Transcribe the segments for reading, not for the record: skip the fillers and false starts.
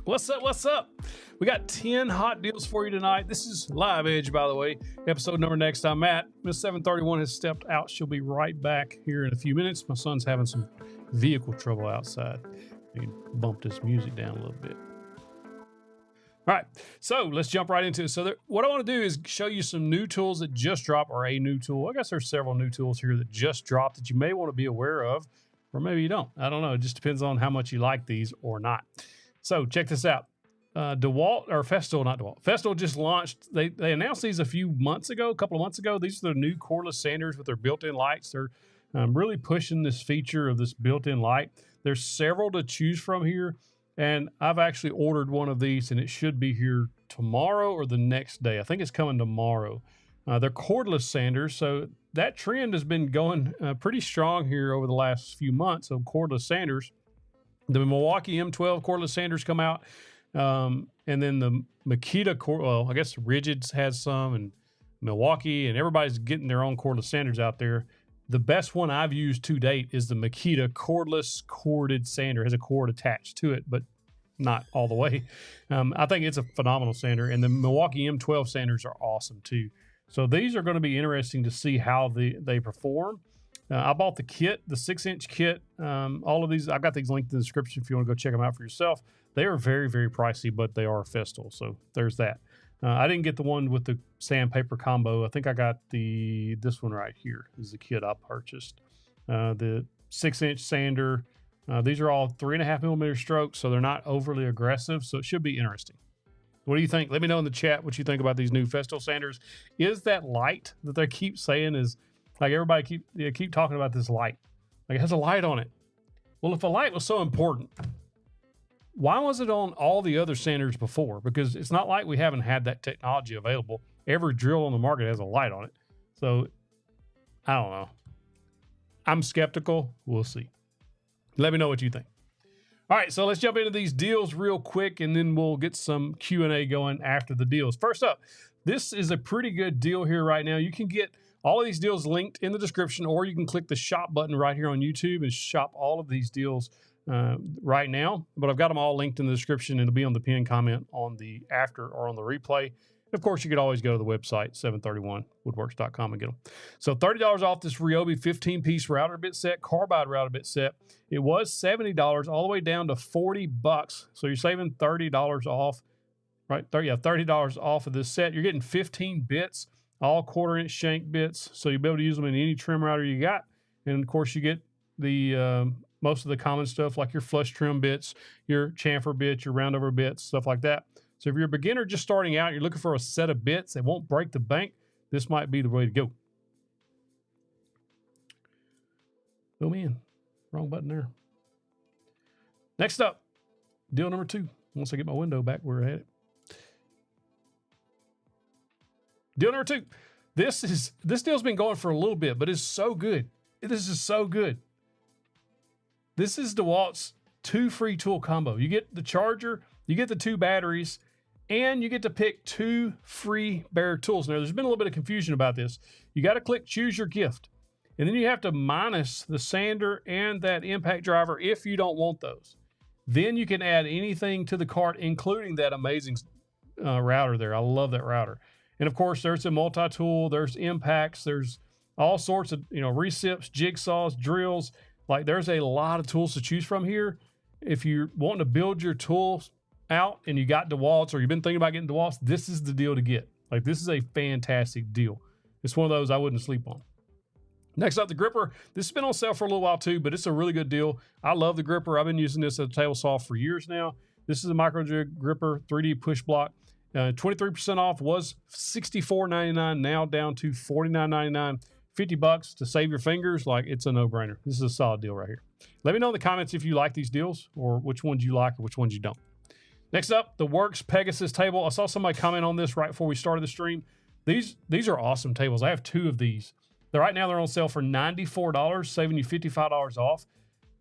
What's up? What's up? We got 10 hot deals for you tonight. This is Live Edge, by the way. Episode number next. I'm Matt. Miss 731 has stepped out. She'll be right back here in a few minutes. My son's having some vehicle trouble outside. He bumped his music down a little bit. All right, so let's jump right into it. So what I want to do is show you some new tools that just dropped, or a new tool. I guess there's several new tools here that just dropped that you may want to be aware of, or maybe you don't. I don't know. It just depends on how much you like these or not. So check this out. DeWalt, or Festool, not DeWalt. Festool just launched. They announced these a couple of months ago. These are the new cordless sanders with their built-in lights. They're really pushing this feature of this built-in light. There's several to choose from here, and I've actually ordered one of these, and it should be here tomorrow or the next day. I think it's coming tomorrow. They're cordless sanders, so that trend has been going pretty strong here over the last few months of cordless sanders. The Milwaukee M12 cordless sanders come out, and then the Makita I guess Rigids has some, and Milwaukee, and everybody's getting their own cordless sanders out there. The best one I've used to date is the Makita cordless corded sander. It has a cord attached to it, but not all the way. I think it's a phenomenal sander, and the Milwaukee M12 sanders are awesome too. So these are going to be interesting to see how they perform. I bought the kit, the 6-inch kit. All of these, I've got these linked in the description if you want to go check them out for yourself. They are very, very pricey, but they are Festool, so there's that. I didn't get the one with the sandpaper combo. I think I got this one right here is the kit I purchased. The 6-inch sander. These are all 3.5 millimeter strokes, so they're not overly aggressive, so it should be interesting. What do you think? Let me know in the chat what you think about these new Festool sanders. Is that light that they keep saying is, like everybody keep talking about this light. Like it has a light on it. Well, if a light was so important, why was it on all the other sanders before? Because it's not like we haven't had that technology available. Every drill on the market has a light on it. So I don't know. I'm skeptical. We'll see. Let me know what you think. All right, so let's jump into these deals real quick, and then we'll get some Q&A going after the deals. First up, this is a pretty good deal here right now. You can get all of these deals linked in the description, or you can click the shop button right here on YouTube and shop all of these deals right now. But I've got them all linked in the description, and it'll be on the pinned comment on the after or on the replay. And of course, you could always go to the website, 731woodworks.com, and get them. So $30 off this Ryobi 15-piece router bit set, carbide router bit set. It was $70 all the way down to $40. So you're saving $30 off, right? $30 off of this set. You're getting 15 bits. All 1/4-inch shank bits, so you'll be able to use them in any trim router you got. And of course, you get the most of the common stuff like your flush trim bits, your chamfer bits, your roundover bits, stuff like that. So if you're a beginner just starting out, you're looking for a set of bits that won't break the bank, this might be the way to go. Oh man, wrong button there. Next up, deal number 2. Once I get my window back where I had it. Deal number 2. This deal's been going for a little bit, but it's so good. This is so good. This is DeWalt's 2 free tool combo. You get the charger, you get the 2 batteries, and you get to pick 2 free bare tools. Now, there's been a little bit of confusion about this. You got to click choose your gift, and then you have to minus the sander and that impact driver if you don't want those. Then you can add anything to the cart, including that amazing router there. I love that router. And of course, there's a multi-tool, there's impacts, there's all sorts of, recips, jigsaws, drills. Like, there's a lot of tools to choose from here. If you're wanting to build your tools out and you got DeWalt's or you've been thinking about getting DeWalt's, this is the deal to get. Like, this is a fantastic deal. It's one of those I wouldn't sleep on. Next up, the gripper. This has been on sale for a little while too, but it's a really good deal. I love the gripper. I've been using this as a table saw for years now. This is a micro jig gripper, 3D push block. 23% off, was $64.99, now down to $49.99. $50 to save your fingers. Like, it's a no-brainer. This is a solid deal right here. Let me know in the comments if you like these deals or which ones you like or which ones you don't. Next up, the Worx Pegasus table. I saw somebody comment on this right before we started the stream. These are awesome tables. I have 2 of these. Right now they're on sale for $94, saving you $55 off.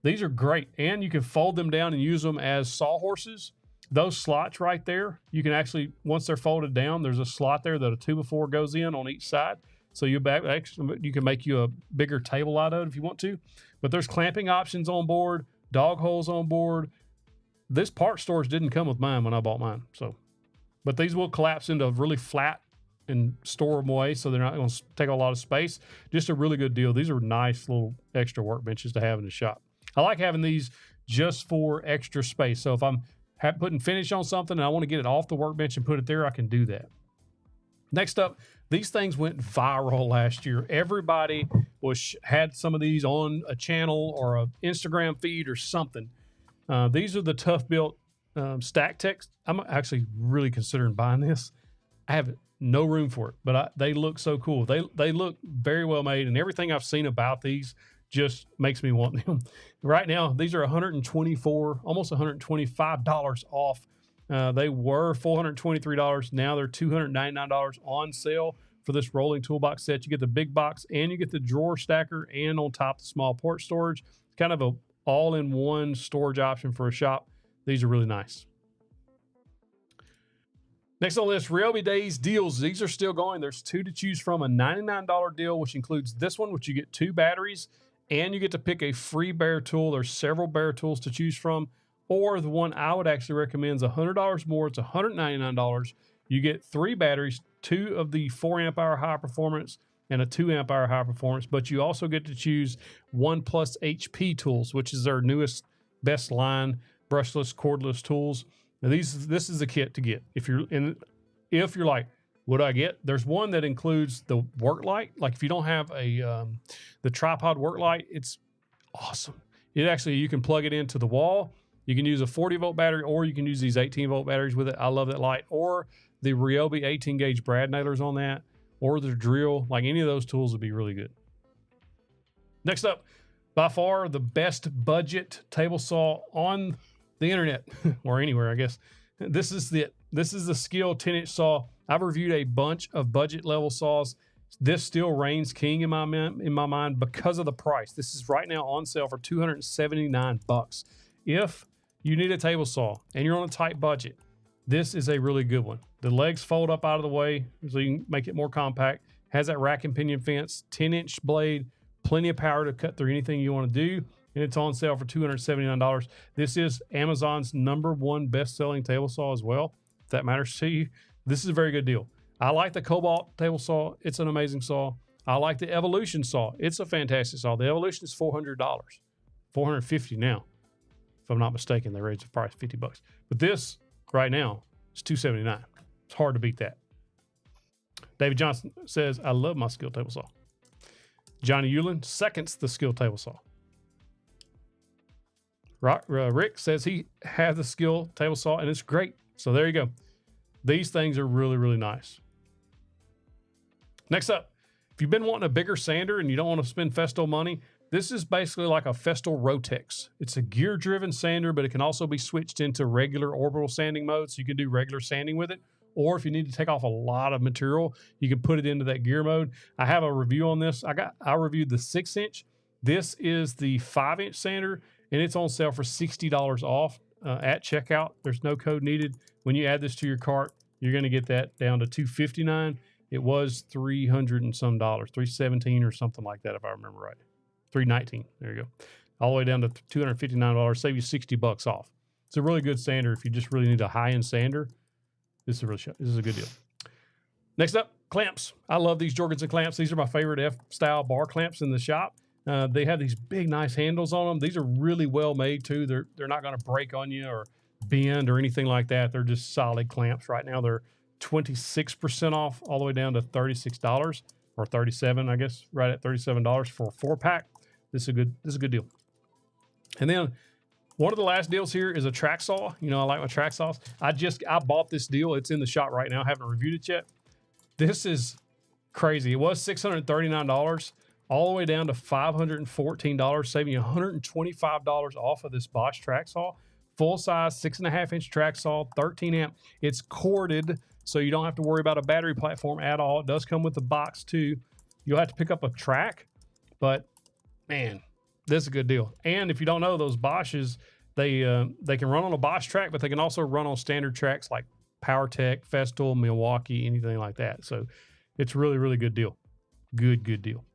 These are great, and you can fold them down and use them as sawhorses. Those slots right there, you can actually, once they're folded down, there's a slot there that a 2x4 goes in on each side. So you can make you a bigger table out of it if you want to. But there's clamping options on board, dog holes on board. This part storage didn't come with mine when I bought mine. But these will collapse into really flat and store them away, so they're not going to take a lot of space. Just a really good deal. These are nice little extra workbenches to have in the shop. I like having these just for extra space. So if I'm putting finish on something and I want to get it off the workbench and put it there, I can do that. Next up, these things went viral last year. Everybody had some of these on a channel or an Instagram feed or something. These are the ToughBuilt stack techs. I'm actually really considering buying this. I have no room for it, but they look so cool. They look very well made, and everything I've seen about these just makes me want them. Right now, these are $124, almost $125 off. They were $423. Now they're $299 on sale for this rolling toolbox set. You get the big box and you get the drawer stacker and on top the small port storage. It's kind of a all-in-one storage option for a shop. These are really nice. Next on the list, Ryobi Days deals. These are still going. There's 2 to choose from. A $99 deal, which includes this one, which you get 2 batteries, and you get to pick a free bare tool. There's several bare tools to choose from. Or the one I would actually recommend is $100 more. It's $199. You get 3 batteries, 2 of the 4 amp hour high performance and a 2 amp hour high performance. But you also get to choose 1+ HP tools, which is their newest, best line, brushless, cordless tools. Now this is the kit to get. If you're like, what do I get? There's one that includes the work light. Like, if you don't have the tripod work light, it's awesome. You can plug it into the wall. You can use a 40-volt battery, or you can use these 18-volt batteries with it. I love that light. Or the Ryobi 18-gauge brad nailers on that, or the drill. Like, any of those tools would be really good. Next up, by far the best budget table saw on the internet or anywhere, I guess. This is the Skil 10-inch saw. I've reviewed a bunch of budget level saws. This still reigns king in my mind because of the price. This is right now on sale for $279. If you need a table saw and you're on a tight budget, this is a really good one. The legs fold up out of the way so you can make it more compact. Has that rack and pinion fence, 10-inch blade, plenty of power to cut through anything you want to do. And it's on sale for $279. This is Amazon's #1 best-selling table saw as well, if that matters to you. This is a very good deal. I like the Cobalt table saw. It's an amazing saw. I like the Evolution saw. It's a fantastic saw. The Evolution is $400, $450 now. If I'm not mistaken, they raised the price $50. But this right now is $279. It's hard to beat that. David Johnson says, I love my Skil table saw. Johnny Eulin seconds the Skil table saw. Rick says he has the Skil table saw and it's great. So there you go. These things are really, really nice. Next up, if you've been wanting a bigger sander and you don't want to spend Festool money, This is basically like a Festool Rotex. It's a gear-driven sander, but it can also be switched into regular orbital sanding mode, so you can do regular sanding with it. Or if you need to take off a lot of material, you can put it into that gear mode. I have a review on this. I reviewed the 6-inch. This is the 5-inch sander, and it's on sale for $60 off at checkout. There's no code needed. When you add this to your cart, you're going to get that down to $259. It was $300 and some dollars, $317 or something like that, if I remember right. $319. There you go. All the way down to $259. Save you $60 off. It's a really good sander if you just really need a high-end sander. This is a good deal. Next up, clamps. I love these Jorgensen clamps. These are my favorite F-style bar clamps in the shop. They have these big, nice handles on them. These are really well made too. They're not going to break on you or bend or anything like that. They're just solid clamps. Right now they're 26% off, all the way down to $36 or $37, I guess, right at $37 for a 4-pack. This is a good deal. And then one of the last deals here is a track saw. You know, I like my track saws. I bought this deal. It's in the shop right now. I haven't reviewed it yet. This is crazy. It was $639, all the way down to $514, saving you $125 off of this Bosch track saw. Full size, 6.5-inch track saw, 13 amp. It's corded, so you don't have to worry about a battery platform at all. It does come with the box too. You'll have to pick up a track, but man, this is a good deal. And if you don't know, those Bosches, they can run on a Bosch track, but they can also run on standard tracks like PowerTech, Festool, Milwaukee, anything like that. So it's really, really good deal. Good deal.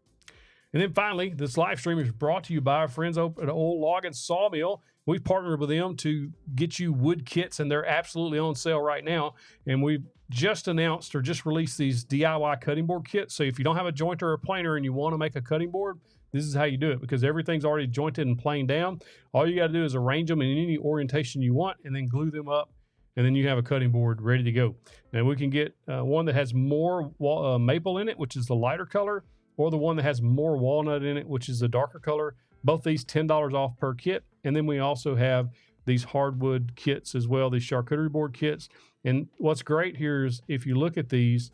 And then finally, this live stream is brought to you by our friends over at Old Log and Sawmill. We've partnered with them to get you wood kits, and they're absolutely on sale right now. And we've just announced or just released these DIY cutting board kits. So if you don't have a jointer or a planer and you want to make a cutting board, this is how you do it, because everything's already jointed and planed down. All you got to do is arrange them in any orientation you want and then glue them up, and then you have a cutting board ready to go. Now we can get one that has more maple in it, which is the lighter color, or the one that has more walnut in it, which is the darker color. Both these $10 off per kit. And then we also have these hardwood kits as well, these charcuterie board kits. And what's great here is if you look at these,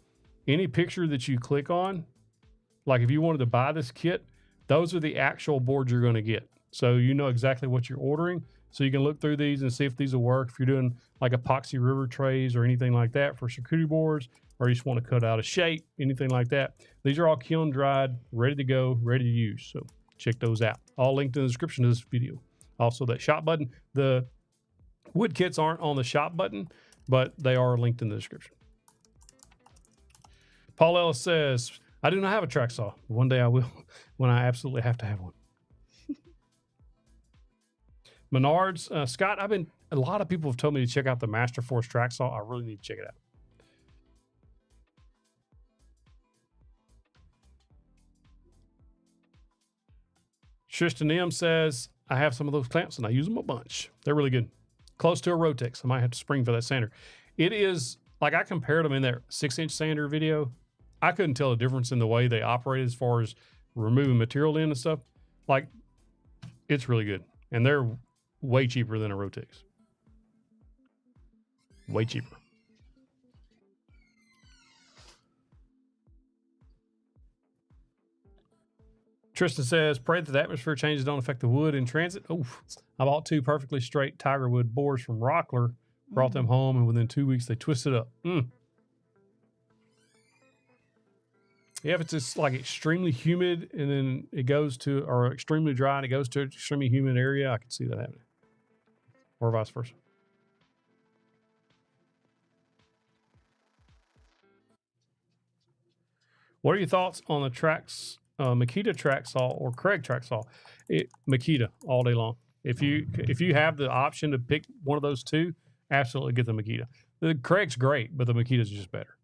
any picture that you click on, like if you wanted to buy this kit, those are the actual boards you're going to get. So you know exactly what you're ordering. So you can look through these and see if these will work. If you're doing like epoxy river trays or anything like that for charcuterie boards, or you just want to cut out a shape, anything like that. These are all kiln dried, ready to go, ready to use. So check those out. All linked in the description of this video. Also that shop button. The wood kits aren't on the shop button, but they are linked in the description. Paul Ellis says, I do not have a track saw. One day I will, when I absolutely have to have one. Menards, Scott, a lot of people have told me to check out the Master Force track saw. I really need to check it out. Tristan M says, I have some of those clamps and I use them a bunch. They're really good. Close to a Rotex. I might have to spring for that sander. It is, like I compared them in that 6-inch sander video. I couldn't tell a difference in the way they operate as far as removing material in and stuff. Like, it's really good. And they're way cheaper than a Rotex. Way cheaper. Tristan says, pray that the atmosphere changes don't affect the wood in transit. Oof. I bought 2 perfectly straight tiger wood boards from Rockler, brought them home, and within 2 weeks they twisted up. Yeah, if it's just like extremely humid and then it goes to, or extremely dry and it goes to an extremely humid area, I can see that happening. Or vice versa. What are your thoughts on the tracks? Makita track saw or Craig track saw? Makita all day long. If you have the option to pick one of those two, absolutely get the Makita. The Craig's great, but the Makita's just better.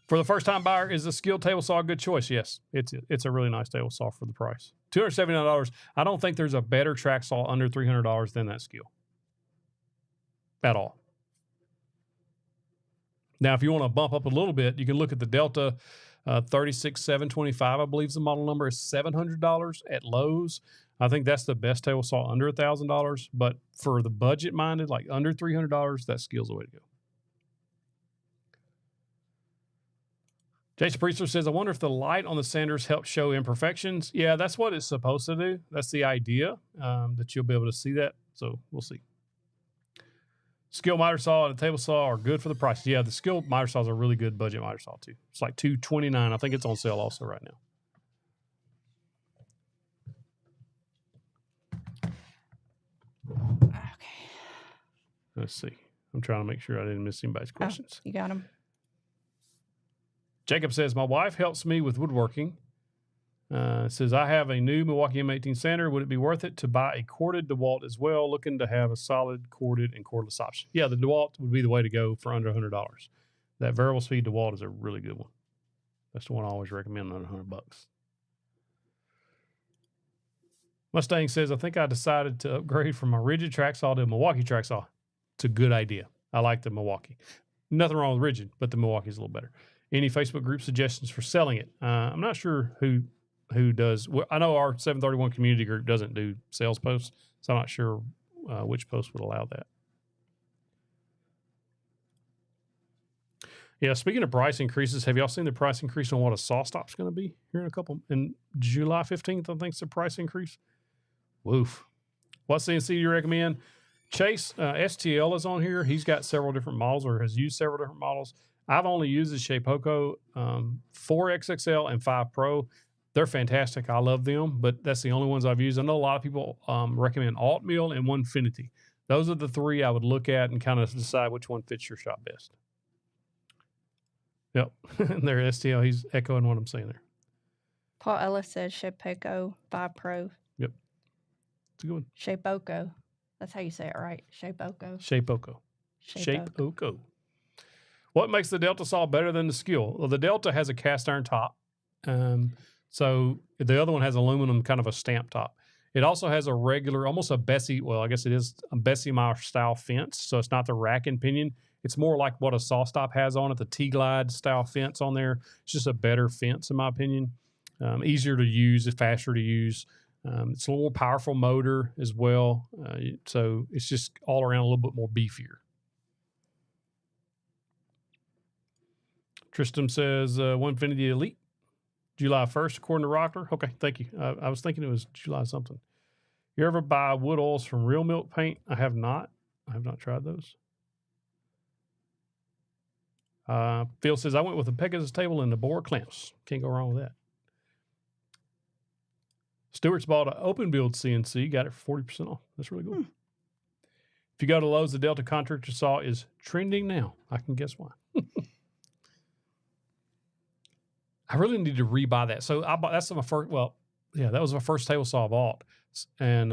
For the first time buyer, is the Skil table saw a good choice? Yes, it's a really nice table saw for the price. $279. I don't think there's a better track saw under $300 than that Skil at all. Now, if you want to bump up a little bit, you can look at the Delta 36725. I believe the model number is $700 at Lowe's. I think that's the best table saw under $1,000. But for the budget minded, like under $300, that Skil's the way to go. Jason Priestler says, I wonder if the light on the sanders helps show imperfections. Yeah, that's what it's supposed to do. That's the idea, that you'll be able to see that. So we'll see. Skil miter saw and a table saw are good for the price. Yeah, the Skil miter saw is a really good budget miter saw too. It's like $229. I think it's on sale also right now. Okay. Let's see. I'm trying to make sure I didn't miss anybody's questions. Oh, you got them. Jacob says, my wife helps me with woodworking. Says, I have a new Milwaukee M18 sander. Would it be worth it to buy a corded DeWalt as well? Looking to have a solid corded and cordless option. Yeah, the DeWalt would be the way to go for under $100. That variable speed DeWalt is a really good one. That's the one I always recommend under $100. Mustang says, I think I decided to upgrade from my rigid track saw to a Milwaukee track saw. It's a good idea. I like the Milwaukee. Nothing wrong with rigid, but the Milwaukee is a little better. Any Facebook group suggestions for selling it? I'm not sure who does. Well, I know our 731 community group doesn't do sales posts, so I'm not sure which post would allow that. Yeah, speaking of price increases, have y'all seen the price increase on what a saw stop's going to be here in July 15th? I think it's the price increase. Woof. What CNC do you recommend? Chase STL is on here. He's got several different models or has used several different models. I've only used the Shapeoko 4XXL and 5 Pro. They're fantastic. I love them, but that's the only ones I've used. I know a lot of people recommend Altmill and Onefinity. Those are the three I would look at and kind of decide which one fits your shop best. Yep. And there, STL, he's echoing what I'm saying there. Paul Ellis says Shapeoko 5 Pro. Yep. It's a good one. Shapeoko. That's how you say it, right? Shapeoko. Shapeoko. Shapeoko. What makes the Delta saw better than the Skil? Well, the Delta has a cast iron top. So the other one has aluminum, kind of a stamp top. It also has a regular, almost a Bessie, well, I guess it is a Bessie-Meyer style fence. So it's not the rack and pinion. It's more like what a saw stop has on it, the T-Glide style fence on there. It's just a better fence, in my opinion. Easier to use, faster to use. It's a little more powerful motor as well. So it's just all around a little bit more beefier. Tristan says, Onefinity Elite, July 1st, according to Rockler. Okay, thank you. I was thinking it was July something. You ever buy wood oils from Real Milk Paint? I have not. I have not tried those. Phil says, I went with a Pegasus table and the bore clamps. Can't go wrong with that. Stewart's bought an open build CNC, got it for 40% off. That's really good. If you go to Lowe's, the Delta contractor saw is trending now. I can guess why. I really need to rebuy that. So I bought, that's my first, well, yeah, that was my first table saw I bought. And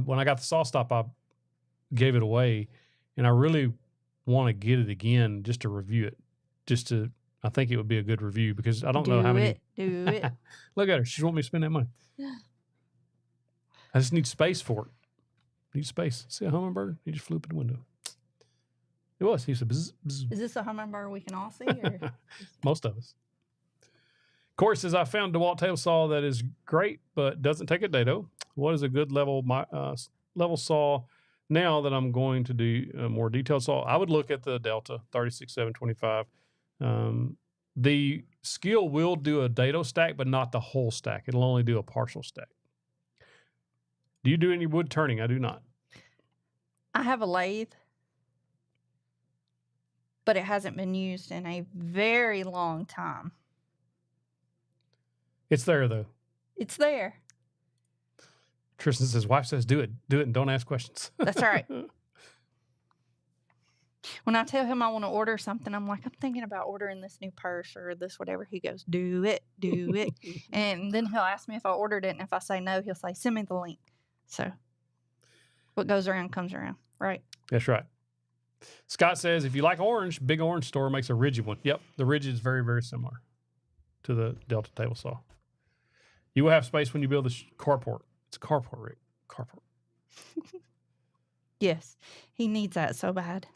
when I got the saw stop, I gave it away. And I really want to get it again just to review it. I think it would be a good review because I don't know how many. Do it. Look at her. She wants me to spend that money. I just need space for it. Need space. See a hummingbird? He just flew up in the window. It was. He said, bzz, bzz. Is this a hummingbird we can all see? Or? Most of us. Corey says, I found a DeWalt table saw that is great, but doesn't take a dado. What is a good level saw now that I'm going to do a more detailed saw? I would look at the Delta 36725. The Skil will do a dado stack, but not the whole stack. It'll only do a partial stack. Do you do any wood turning? I do not. I have a lathe, but it hasn't been used in a very long time. It's there, though. It's there. Tristan says, wife says, do it, and don't ask questions. That's right. When I tell him I want to order something, I'm like, I'm thinking about ordering this new purse or this whatever. He goes, do it. And then he'll ask me if I ordered it. And if I say no, he'll say, send me the link. So what goes around comes around, right? That's right. Scott says, if you like orange, Big Orange Store makes a rigid one. Yep, the rigid is very, very similar to the Delta table saw. You will have space when you build the carport. It's a carport, Rick. Carport. Yes, he needs that so bad.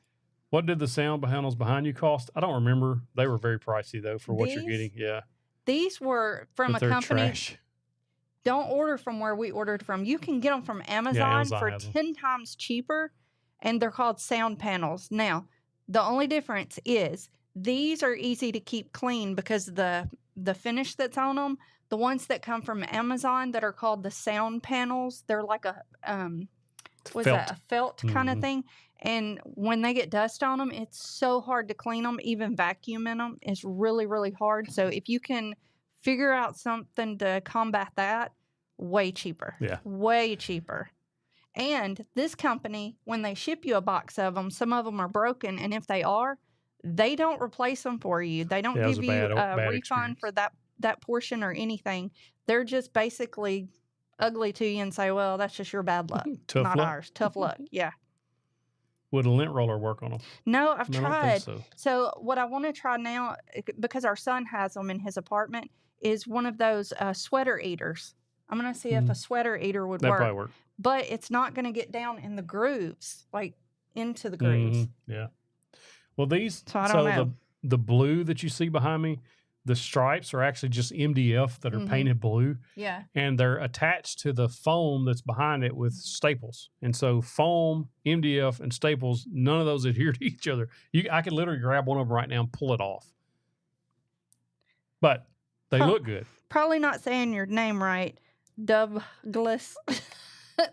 What did the sound panels behind you cost? I don't remember. They were very pricey, though, for what you're getting. Yeah. These were from a company. Trash. Don't order from where we ordered from. You can get them from Amazon for 10 times cheaper, and they're called sound panels. Now, the only difference is These are easy to keep clean because the finish that's on them, the ones that come from Amazon that are called the sound panels, they're like a a felt kind of thing. And when they get dust on them, it's so hard to clean them. Even vacuuming them is really, really hard. So if you can figure out something to combat that, way cheaper. Yeah. Way cheaper. And this company, when they ship you a box of them, some of them are broken. And if they are, they don't replace them for you. They don't give you a refund for that portion or anything. They're just basically ugly to you and say, well, that's just your bad luck. Tough luck. Ours. Tough luck. Yeah. Would a lint roller work on them? No, I've tried. So what I want to try now, because our son has them in his apartment, is one of those sweater eaters. I'm going to see if a sweater eater would work. That probably work. But it's not going to get down in the grooves, like into the grooves. Yeah. Well, these, so I don't know. The blue that you see behind me, the stripes are actually just MDF that are painted blue. Yeah. And they're attached to the foam that's behind it with staples. And so foam, MDF, and staples, none of those adhere to each other. I could literally grab one of them right now and pull it off. But they look good. Probably not saying your name right. Douglas.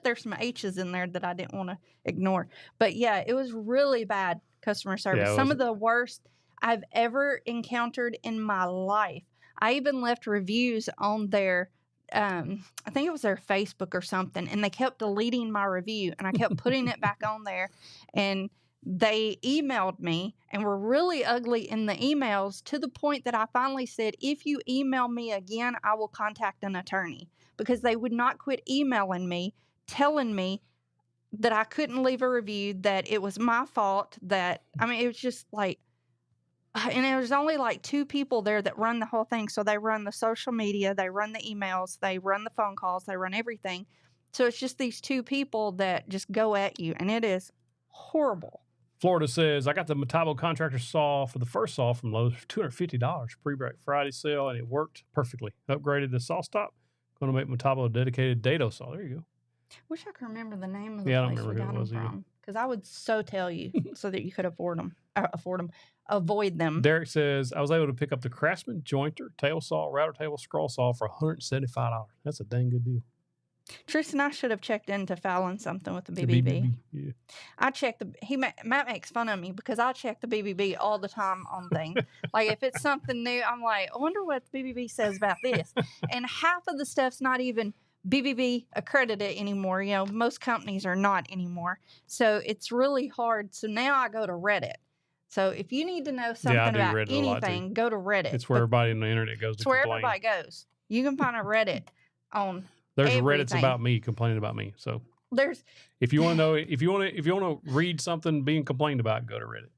There's some H's in there that I didn't want to ignore. But yeah, it was really bad customer service. Some of the worst I've ever encountered in my life. I even left reviews on their, I think it was their Facebook or something, and they kept deleting my review, and I kept putting it back on there, and they emailed me and were really ugly in the emails to the point that I finally said, if you email me again, I will contact an attorney, because they would not quit emailing me, telling me that I couldn't leave a review, that it was my fault, that, I mean, it was just like, and there's only like 2 people there that run the whole thing. So they run the social media, they run the emails, they run the phone calls, they run everything. So it's just these 2 people that just go at you, and it is horrible. Florida says, I got the Metabo contractor saw for the first saw from Lowe's for $250 pre-Black Friday sale, and it worked perfectly. Upgraded the saw stop. Going to make Metabo a dedicated dado saw. There you go. Wish I could remember the name of the place we got them from. Because I would so tell you so that you could avoid them. Derek says, I was able to pick up the Craftsman jointer, tail saw, router table, scroll saw for $175. That's a dang good deal. Tristan, I should have checked into filing something with the BBB. Yeah. I check Matt makes fun of me because I check the BBB all the time on things. Like if it's something new, I'm like, I wonder what the BBB says about this. And half of the stuff's not even BBB accredited anymore. You know, most companies are not anymore. So it's really hard. So now I go to Reddit. So if you need to know something about Reddit anything, go to Reddit. It's where everybody on the internet goes to complain. It's where everybody goes. You can find a Reddit on There's everything. Reddits about me complaining about me. So there's if you want to know, if you want to read something being complained about, go to Reddit.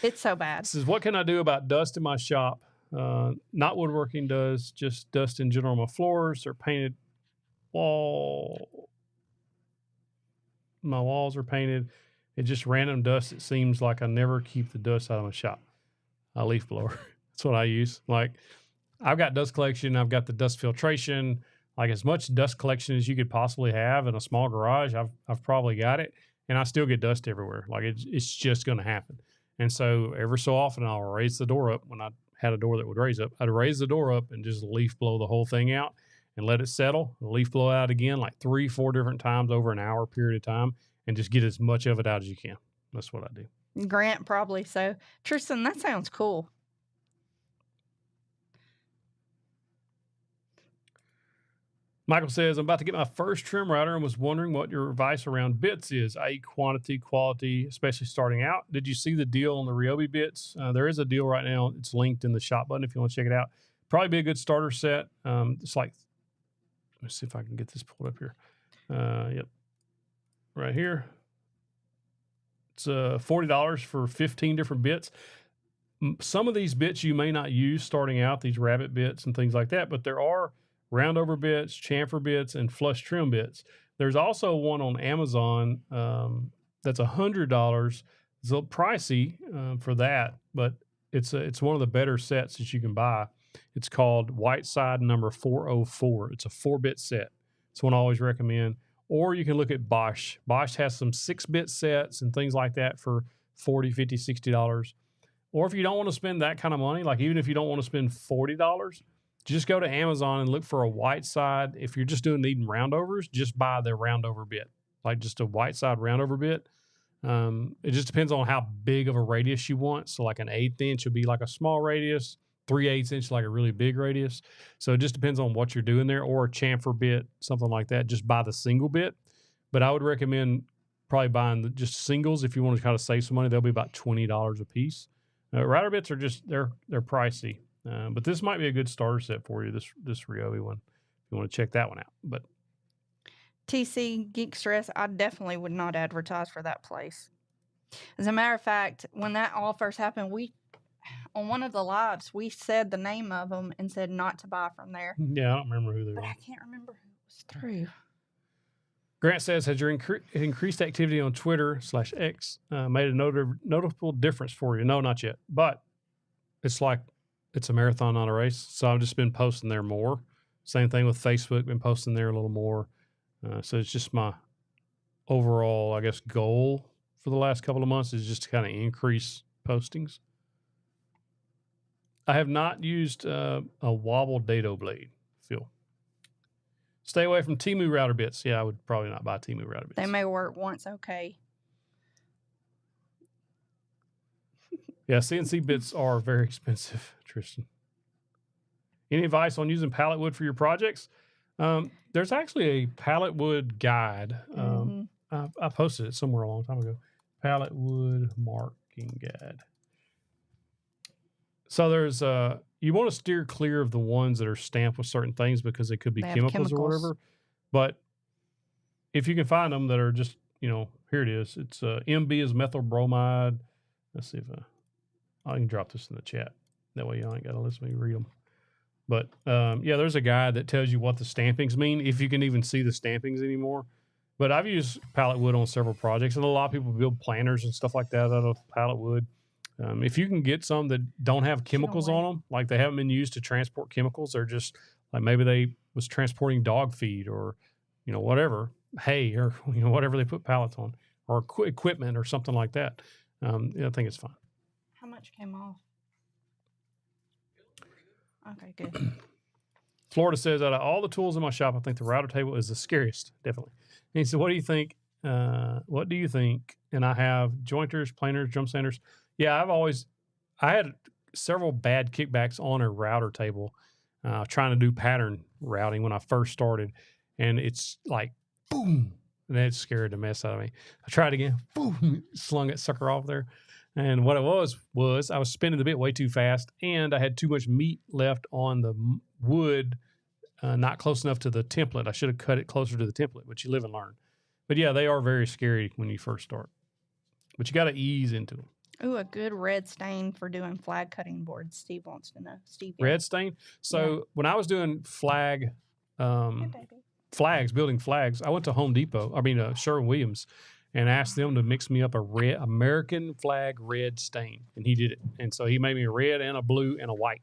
It's so bad. It says, what can I do about dust in my shop? Not woodworking dust, just dust in general on my floors or painted wall. My walls are painted. It's just random dust. It seems like I never keep the dust out of my shop. A leaf blower. That's what I use. Like I've got dust collection. I've got the dust filtration. Like as much dust collection as you could possibly have in a small garage. I've probably got it, and I still get dust everywhere. Like it's just going to happen. And so every so often I'll raise the door up. When I had a door that would raise up, I'd raise the door up and just leaf blow the whole thing out and let it settle. Leaf blow out again like 3-4 different times over an hour period of time, and just get as much of it out as you can. That's what I do. Grant probably so. Tristan, that sounds cool. Michael says, I'm about to get my first trim router and was wondering what your advice around bits is, i.e. quantity, quality, especially starting out. Did you see the deal on the Ryobi bits? There is a deal right now. It's linked in the shop button if you want to check it out. Probably be a good starter set. It's like, let's see if I can get this pulled up here. Yep. Right here. It's $40 for 15 different bits. Some of these bits you may not use starting out, these rabbit bits and things like that, but there are round over bits, chamfer bits, and flush trim bits. There's also one on Amazon that's $100. It's a little pricey for that, but it's one of the better sets that you can buy. It's called Whiteside number 404. It's a 4-bit set. It's one I always recommend. Or you can look at Bosch. Bosch has some 6-bit sets and things like that for $40, $50, $60. Or if you don't want to spend that kind of money, like even if you don't want to spend $40, just go to Amazon and look for a white side. If you're just needing roundovers, just buy the roundover bit, like just a white side roundover bit. It just depends on how big of a radius you want. So like an 1/8 inch would be like a small radius, 3/8 inch like a really big radius. So it just depends on what you're doing there, or a chamfer bit, something like that. Just buy the single bit. But I would recommend probably buying just singles if you want to kind of save some money. They'll be about $20 a piece. Router bits are just they're pricey, but this might be a good starter set for you. This Ryobi one, if you want to check that one out. But TC Geek Stress, I definitely would not advertise for that place. As a matter of fact, when that all first happened, on one of the lives, we said the name of them and said not to buy from there. Yeah, I don't remember who they were. But I can't remember who it was through. Grant says, has your increased activity on Twitter/X made a notable difference for you? No, not yet. But it's like it's a marathon, not a race. So I've just been posting there more. Same thing with Facebook, been posting there a little more. So it's just my overall, I guess, goal for the last couple of months is just to kind of increase postings. I have not used a wobble dado blade, Phil. Stay away from Temu router bits. Yeah, I would probably not buy Temu router bits. They may work once, okay. Yeah, CNC bits are very expensive, Tristan. Any advice on using pallet wood for your projects? There's actually a pallet wood guide. I posted it somewhere a long time ago. Pallet wood marking guide. So there's you want to steer clear of the ones that are stamped with certain things because they could be chemicals or whatever. But if you can find them that are just, here it is. It's MB is methyl bromide. Let's see if I can drop this in the chat. That way y'all ain't got to listen to me read them. But yeah, there's a guide that tells you what the stampings mean, if you can even see the stampings anymore. But I've used pallet wood on several projects, and a lot of people build planters and stuff like that out of pallet wood. If you can get some that don't have chemicals on them, like they haven't been used to transport chemicals, they're just like maybe they was transporting dog feed or, whatever, hay or, whatever they put pallets on, or equipment or something like that. I think it's fine. How much came off? Okay, good. Florida says, out of all the tools in my shop, I think the router table is the scariest, definitely. And he said, what do you think? And I have jointers, planers, drum sanders. Yeah, I had several bad kickbacks on a router table trying to do pattern routing when I first started. And it's like, boom, and that scared the mess out of me. I tried again, boom, slung that sucker off there. And what it was I was spinning the bit way too fast, and I had too much meat left on the wood, not close enough to the template. I should have cut it closer to the template, but you live and learn. But yeah, they are very scary when you first start. But you got to ease into them. Ooh, a good red stain for doing flag cutting boards. Steve wants to know. Steve, red stain? So when I was doing flags, building flags, I went to Sherwin-Williams, and asked them to mix me up a red American flag red stain. And he did it. And so he made me a red and a blue and a white.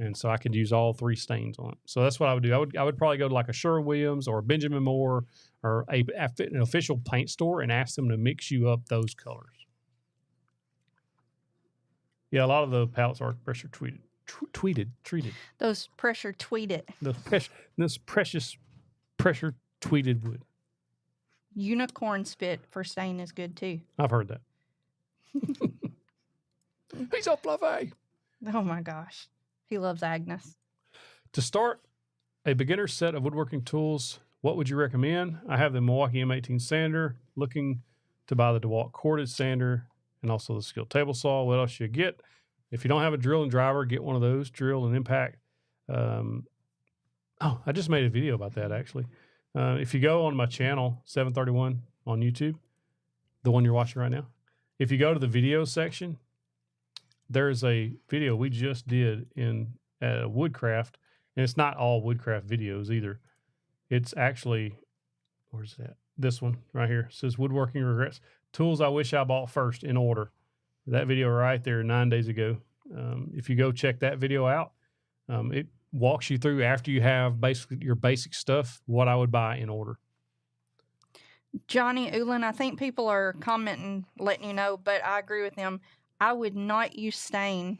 And so I could use all three stains on it. So that's what I would do. I would probably go to like a Sherwin-Williams or a Benjamin Moore or an official paint store and ask them to mix you up those colors. Yeah, a lot of the pallets are pressure treated. Those pressure tweeted. This precious pressure tweeted wood. Unicorn spit for stain is good too. I've heard that. He's so fluffy. Oh my gosh. He loves Agnes. To start a beginner set of woodworking tools, what would you recommend? I have the Milwaukee M18 sander, looking to buy the DeWalt corded sander, and also the Skil table saw. What else should you get? If you don't have a drill and driver, get one of those, drill and impact. I just made a video about that actually. If you go on my channel, 731 on YouTube, the one you're watching right now, if you go to the video section, there's a video we just did in Woodcraft, and it's not all Woodcraft videos either. It's actually, where's that? This one right here. It says Woodworking Regrets. Tools I wish I bought first in order. That video right there 9 days ago. If you go check that video out, it walks you through after you have basically your basic stuff, what I would buy in order. Johnny Ulan, I think people are commenting, letting you know, but I agree with them. I would not use stain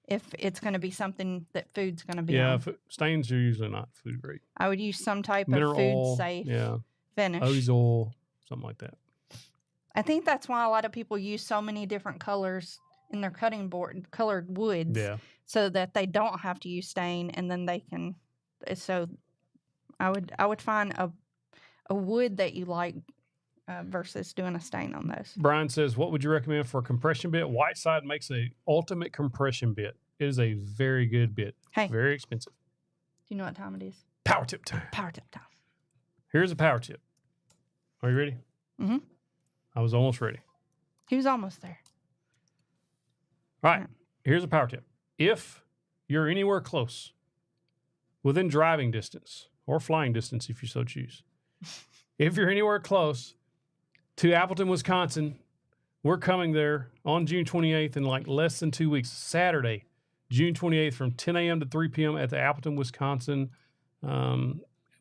if it's going to be something that food's going to be on. Stains are usually not food grade. I would use some type Mineral of food oil, safe yeah, finish. O's oil, something like that. I think that's why a lot of people use so many different colors in their cutting board, colored woods, Yeah. so that they don't have to use stain, and then they can. So, I would find a wood that you like versus doing a stain on those. Brian says, what would you recommend for a compression bit? Whiteside makes a ultimate compression bit. It is a very good bit. Hey. Very expensive. Do you know what time it is? Power tip time. Power tip time. Here's a power tip. Are you ready? Mm-hmm. I was almost ready. He was almost there. All right. Here's a power tip. If you're anywhere close, within driving distance or flying distance if you so choose, if you're anywhere close to Appleton, Wisconsin, we're coming there on June 28th in like less than 2 weeks. Saturday, June 28th from 10 a.m. to 3 p.m. at the Appleton, Wisconsin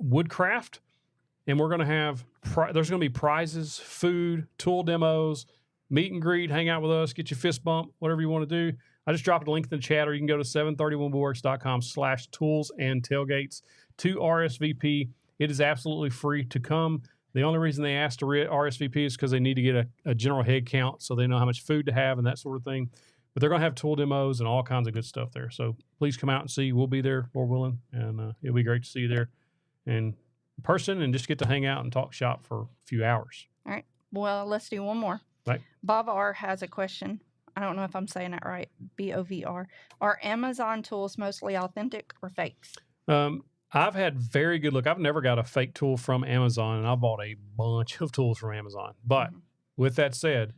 Woodcraft. And we're going to have, there's going to be prizes, food, tool demos, meet and greet, hang out with us, get your fist bump, whatever you want to do. I just dropped a link in the chat, or you can go to 731woodworks.com/tools and tailgates to RSVP. It is absolutely free to come. The only reason they asked to RSVP is because they need to get a general head count so they know how much food to have and that sort of thing. But they're going to have tool demos and all kinds of good stuff there. So please come out and see. We'll be there, Lord willing, and it'll be great to see you there in person and just get to hang out and talk shop for a few hours. All right. Well, let's do one more. Right. Bob R. has a question. I don't know if I'm saying that right. BOVR. Are Amazon tools mostly authentic or fakes? I've had very good look. I've never got a fake tool from Amazon, and I bought a bunch of tools from Amazon. But with that said,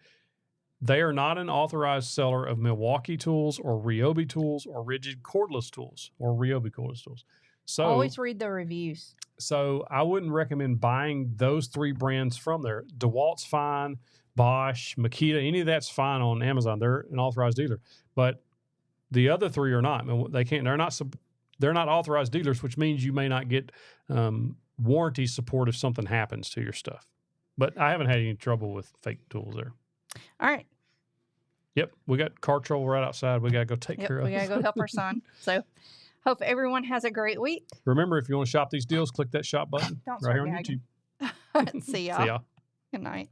they are not an authorized seller of Milwaukee tools or Ryobi tools or rigid cordless tools or Ryobi cordless tools. So always read the reviews. So I wouldn't recommend buying those three brands from there. DeWalt's fine, Bosch, Makita, any of that's fine on Amazon. They're an authorized dealer. But the other three are not. They can't. They're not authorized dealers, which means you may not get warranty support if something happens to your stuff. But I haven't had any trouble with fake tools there. All right. Yep, we got car trouble right outside. We got to go take care of it. We got to go help our son. So hope everyone has a great week. Remember, if you want to shop these deals, click that shop button Don't right here on gagging. YouTube. See y'all. See y'all. Good night.